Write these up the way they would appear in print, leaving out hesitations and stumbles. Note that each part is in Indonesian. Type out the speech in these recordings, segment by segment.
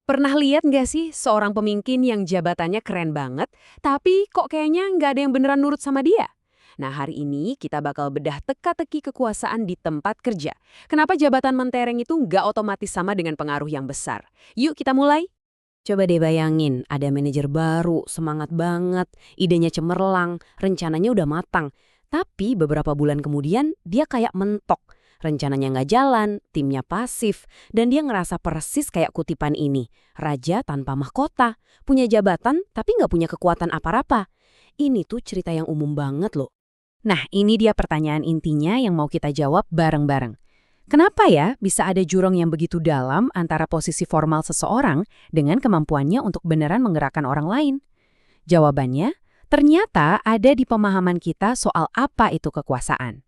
Pernah lihat nggak sih seorang pemimpin yang jabatannya keren banget, tapi kok kayaknya nggak ada yang beneran nurut sama dia? Nah, hari ini kita bakal bedah teka-teki kekuasaan di tempat kerja. Kenapa jabatan mentereng itu nggak otomatis sama dengan pengaruh yang besar? Yuk kita mulai. Coba deh bayangin, ada manajer baru, semangat banget, idenya cemerlang, rencananya udah matang. Tapi beberapa bulan kemudian dia kayak mentok. Rencananya nggak jalan, timnya pasif, dan dia ngerasa persis kayak kutipan ini. Raja tanpa mahkota, punya jabatan tapi nggak punya kekuatan apa-apa. Ini tuh cerita yang umum banget loh. Nah, ini dia pertanyaan intinya yang mau kita jawab bareng-bareng. Kenapa ya bisa ada jurang yang begitu dalam antara posisi formal seseorang dengan kemampuannya untuk beneran menggerakkan orang lain? Jawabannya, ternyata ada di pemahaman kita soal apa itu kekuasaan.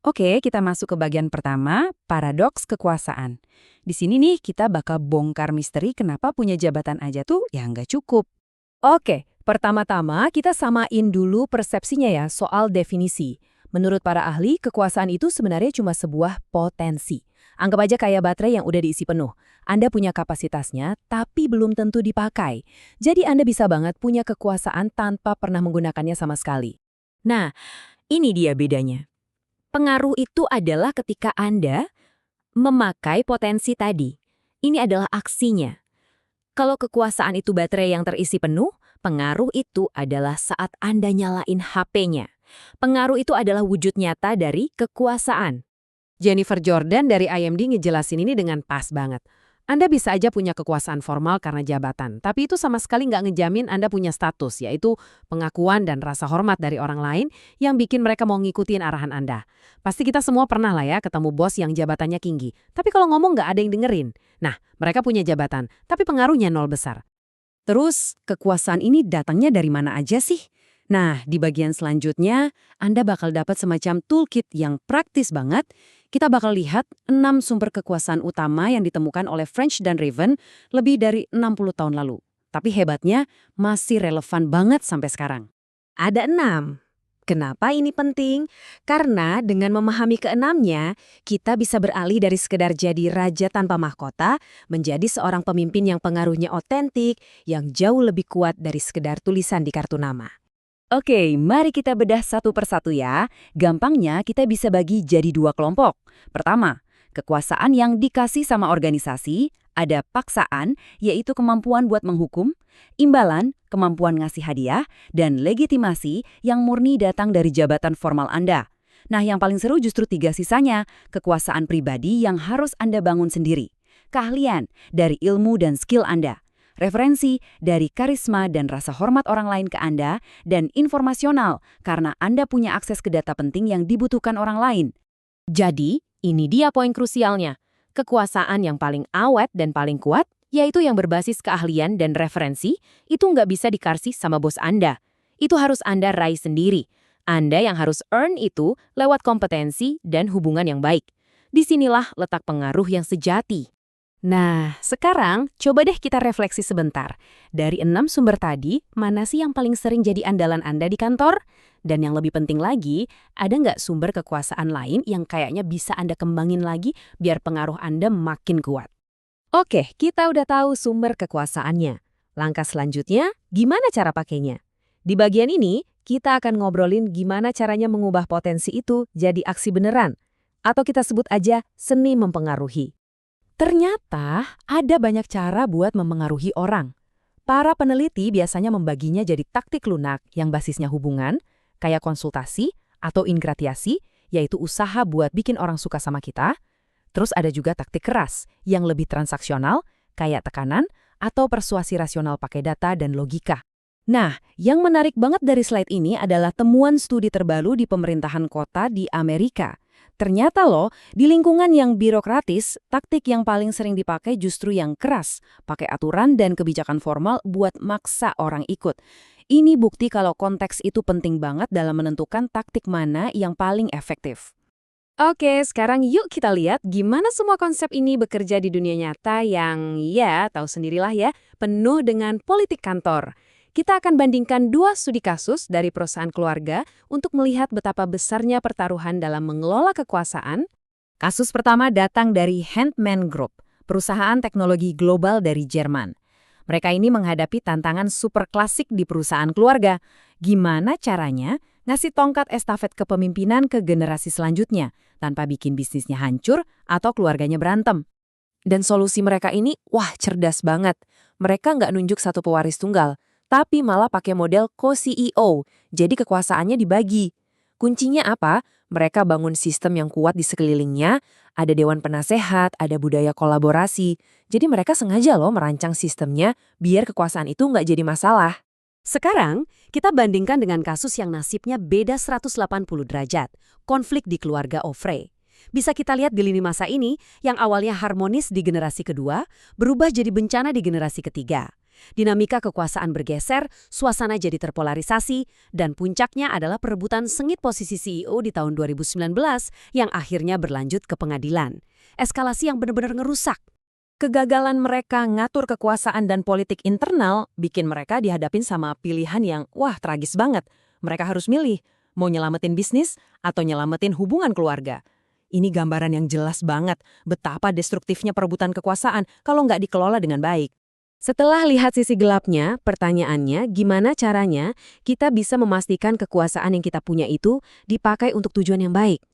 Oke, kita masuk ke bagian pertama, paradoks kekuasaan. Di sini nih kita bakal bongkar misteri kenapa punya jabatan aja tuh ya nggak cukup. Oke, pertama-tama kita samain dulu persepsinya ya soal definisi. Menurut para ahli, kekuasaan itu sebenarnya cuma sebuah potensi. Anggap aja kayak baterai yang udah diisi penuh. Anda punya kapasitasnya, tapi belum tentu dipakai. Jadi Anda bisa banget punya kekuasaan tanpa pernah menggunakannya sama sekali. Nah, ini dia bedanya. Pengaruh itu adalah ketika Anda memakai potensi tadi. Ini adalah aksinya. Kalau kekuasaan itu baterai yang terisi penuh, pengaruh itu adalah saat Anda nyalain HP-nya. Pengaruh itu adalah wujud nyata dari kekuasaan. Jennifer Jordan dari IMD ngejelasin ini dengan pas banget. Anda bisa aja punya kekuasaan formal karena jabatan, tapi itu sama sekali nggak ngejamin Anda punya status, yaitu pengakuan dan rasa hormat dari orang lain yang bikin mereka mau ngikutin arahan Anda. Pasti kita semua pernah lah ya ketemu bos yang jabatannya tinggi, tapi kalau ngomong nggak ada yang dengerin. Nah, mereka punya jabatan, tapi pengaruhnya nol besar. Terus, kekuasaan ini datangnya dari mana aja sih? Nah, di bagian selanjutnya, Anda bakal dapat semacam toolkit yang praktis banget. Kita bakal lihat 6 sumber kekuasaan utama yang ditemukan oleh French dan Raven lebih dari 60 tahun lalu. Tapi hebatnya, masih relevan banget sampai sekarang. Ada 6. Kenapa ini penting? Karena dengan memahami keenamnya, kita bisa beralih dari sekedar jadi raja tanpa mahkota menjadi seorang pemimpin yang pengaruhnya otentik, yang jauh lebih kuat dari sekedar tulisan di kartu nama. Oke, mari kita bedah satu persatu ya. Gampangnya kita bisa bagi jadi 2 kelompok. Pertama, kekuasaan yang dikasih sama organisasi, ada paksaan, yaitu kemampuan buat menghukum, imbalan, kemampuan ngasih hadiah, dan legitimasi yang murni datang dari jabatan formal Anda. Nah, yang paling seru justru 3 sisanya, kekuasaan pribadi yang harus Anda bangun sendiri, keahlian dari ilmu dan skill Anda, referensi dari karisma dan rasa hormat orang lain ke Anda, dan informasional karena Anda punya akses ke data penting yang dibutuhkan orang lain. Jadi, ini dia poin krusialnya. Kekuasaan yang paling awet dan paling kuat, yaitu yang berbasis keahlian dan referensi, itu nggak bisa dikasih sama bos Anda. Itu harus Anda raih sendiri. Anda yang harus earn itu lewat kompetensi dan hubungan yang baik. Disinilah letak pengaruh yang sejati. Nah, sekarang coba deh kita refleksi sebentar. Dari 6 sumber tadi, mana sih yang paling sering jadi andalan Anda di kantor? Dan yang lebih penting lagi, ada nggak sumber kekuasaan lain yang kayaknya bisa Anda kembangin lagi biar pengaruh Anda makin kuat? Oke, kita udah tahu sumber kekuasaannya. Langkah selanjutnya, gimana cara pakainya? Di bagian ini, kita akan ngobrolin gimana caranya mengubah potensi itu jadi aksi beneran. Atau kita sebut aja seni mempengaruhi. Ternyata ada banyak cara buat mempengaruhi orang. Para peneliti biasanya membaginya jadi taktik lunak yang basisnya hubungan, kayak konsultasi atau ingratiasi, yaitu usaha buat bikin orang suka sama kita. Terus ada juga taktik keras yang lebih transaksional, kayak tekanan atau persuasi rasional pakai data dan logika. Nah, yang menarik banget dari slide ini adalah temuan studi terbaru di pemerintahan kota di Amerika. Ternyata loh, di lingkungan yang birokratis, taktik yang paling sering dipakai justru yang keras, pakai aturan dan kebijakan formal buat maksa orang ikut. Ini bukti kalau konteks itu penting banget dalam menentukan taktik mana yang paling efektif. Oke, sekarang yuk kita lihat gimana semua konsep ini bekerja di dunia nyata yang, ya, tahu sendirilah ya, penuh dengan politik kantor. Kita akan bandingkan 2 studi kasus dari perusahaan keluarga untuk melihat betapa besarnya pertaruhan dalam mengelola kekuasaan. Kasus pertama datang dari Handman Group, perusahaan teknologi global dari Jerman. Mereka ini menghadapi tantangan super klasik di perusahaan keluarga. Gimana caranya ngasih tongkat estafet kepemimpinan ke generasi selanjutnya tanpa bikin bisnisnya hancur atau keluarganya berantem? Dan solusi mereka ini, wah cerdas banget. Mereka nggak nunjuk satu pewaris tunggal, tapi malah pakai model co-CEO, jadi kekuasaannya dibagi. Kuncinya apa? Mereka bangun sistem yang kuat di sekelilingnya, ada dewan penasehat, ada budaya kolaborasi. Jadi mereka sengaja loh merancang sistemnya biar kekuasaan itu nggak jadi masalah. Sekarang, kita bandingkan dengan kasus yang nasibnya beda 180 derajat, konflik di keluarga Ofre. Bisa kita lihat di lini masa ini, yang awalnya harmonis di generasi kedua, berubah jadi bencana di generasi ketiga. Dinamika kekuasaan bergeser, suasana jadi terpolarisasi, dan puncaknya adalah perebutan sengit posisi CEO di tahun 2019 yang akhirnya berlanjut ke pengadilan. Eskalasi yang benar-benar ngerusak. Kegagalan mereka ngatur kekuasaan dan politik internal bikin mereka dihadapin sama pilihan yang, wah, tragis banget. Mereka harus milih, mau nyelamatin bisnis atau nyelamatin hubungan keluarga. Ini gambaran yang jelas banget betapa destruktifnya perebutan kekuasaan kalau nggak dikelola dengan baik. Setelah lihat sisi gelapnya, pertanyaannya gimana caranya kita bisa memastikan kekuasaan yang kita punya itu dipakai untuk tujuan yang baik.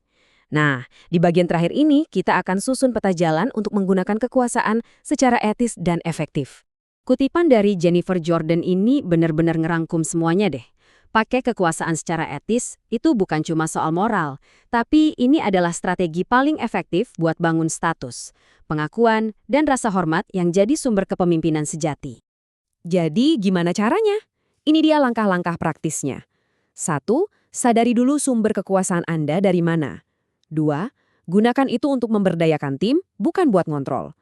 Nah, di bagian terakhir ini kita akan susun peta jalan untuk menggunakan kekuasaan secara etis dan efektif. Kutipan dari Jennifer Jordan ini benar-benar ngerangkum semuanya deh. Pakai kekuasaan secara etis itu bukan cuma soal moral, tapi ini adalah strategi paling efektif buat bangun status, pengakuan, dan rasa hormat yang jadi sumber kepemimpinan sejati. Jadi, gimana caranya? Ini dia langkah-langkah praktisnya. 1. Sadari dulu sumber kekuasaan Anda dari mana. 2. Gunakan itu untuk memberdayakan tim, bukan buat ngontrol.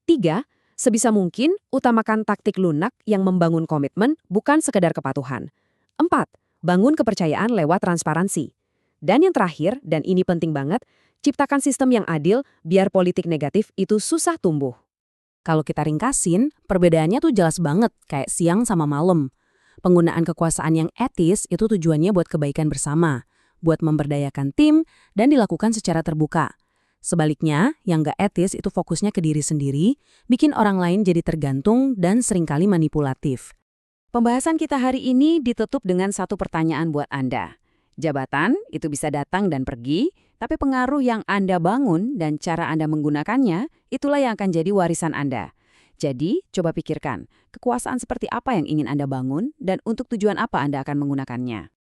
3. Sebisa mungkin, utamakan taktik lunak yang membangun komitmen, bukan sekedar kepatuhan. 4. Bangun kepercayaan lewat transparansi. Dan yang terakhir, dan ini penting banget, ciptakan sistem yang adil biar politik negatif itu susah tumbuh. Kalau kita ringkasin, perbedaannya tuh jelas banget, kayak siang sama malam. Penggunaan kekuasaan yang etis itu tujuannya buat kebaikan bersama, buat memberdayakan tim, dan dilakukan secara terbuka. Sebaliknya, yang nggak etis itu fokusnya ke diri sendiri, bikin orang lain jadi tergantung dan seringkali manipulatif. Pembahasan kita hari ini ditutup dengan satu pertanyaan buat Anda. Jabatan itu bisa datang dan pergi, tapi pengaruh yang Anda bangun dan cara Anda menggunakannya, itulah yang akan jadi warisan Anda. Jadi, coba pikirkan, kekuasaan seperti apa yang ingin Anda bangun dan untuk tujuan apa Anda akan menggunakannya.